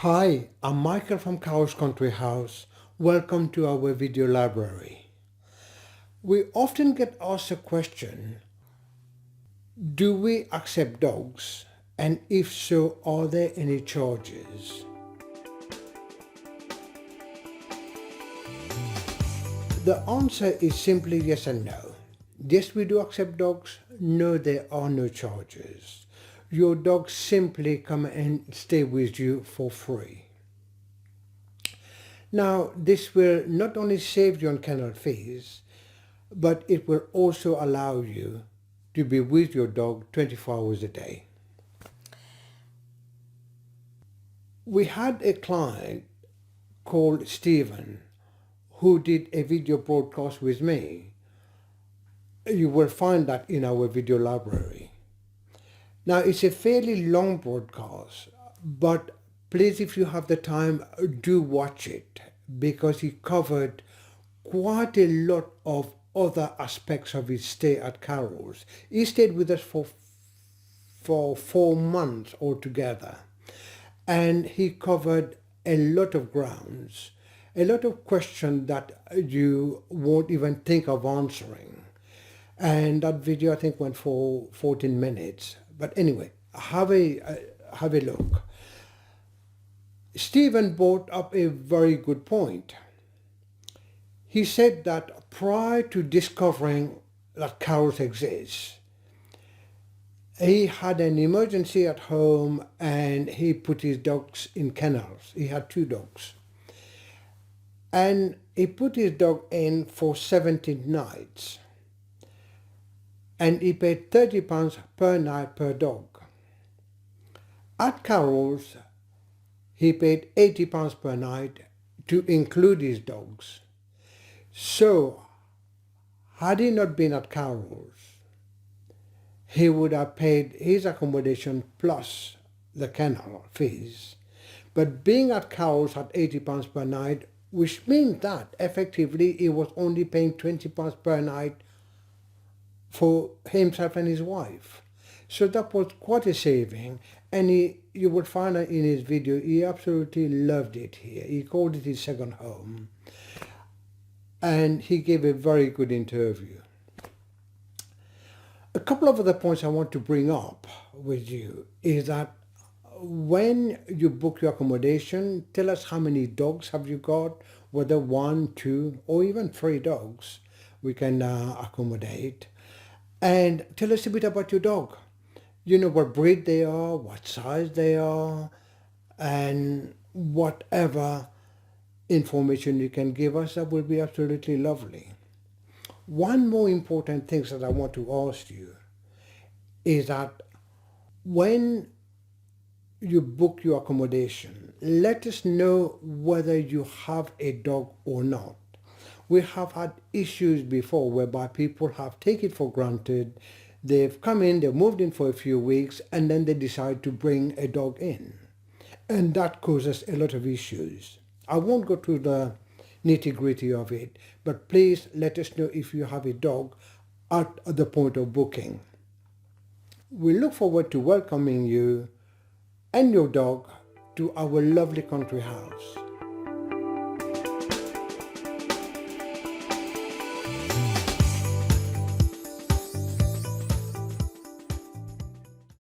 Hi, I'm Michael from Cowes Country House. Welcome to our video library. We often get asked a question, do we accept dogs? And if so, are there any charges? The answer is simply yes and no. Yes, we do accept dogs. No, there are no charges. Your dog simply come and stay with you for free. Now, this will not only save you on kennel fees, but it will also allow you to be with your dog 24 hours a day. We had a client called Stephen who did a video broadcast with me. You will find that in our video library. Now, it's a fairly long broadcast, but please, if you have the time, do watch it because he covered quite a lot of other aspects of his stay at Carol's. He stayed with us for 4 months altogether, and he covered a lot of grounds, a lot of questions that you won't even think of answering. And that video I think went for 14 minutes. But anyway, have a look. Stephen brought up a very good point. He said that prior to discovering that Carol's exists, he had an emergency at home and he put his dogs in kennels. He had 2 dogs. And he put his dog in for 17 nights. And he paid £30 per night per dog. At Carol's, he paid £80 per night to include his dogs. So, had he not been at Carol's, he would have paid his accommodation plus the kennel fees. But being at Carol's at £80 per night, which means that effectively he was only paying £20 per night for himself and his wife. So that was quite a saving, and you would find that in his video, he absolutely loved it here. He called it his second home, and he gave a very good interview. A couple of other points I want to bring up with you is that when you book your accommodation, tell us how many dogs have you got, whether 1, 2, or even 3 dogs we can accommodate. And tell us a bit about your dog. You know what breed they are, what size they are, and whatever information you can give us, that will be absolutely lovely. One more important thing that I want to ask you is that when you book your accommodation, let us know whether you have a dog or not. We have had issues before whereby people have taken it for granted. They've come in, they've moved in for a few weeks, and then they decide to bring a dog in. And that causes a lot of issues. I won't go through the nitty-gritty of it, but please let us know if you have a dog at the point of booking. We look forward to welcoming you and your dog to our lovely country house.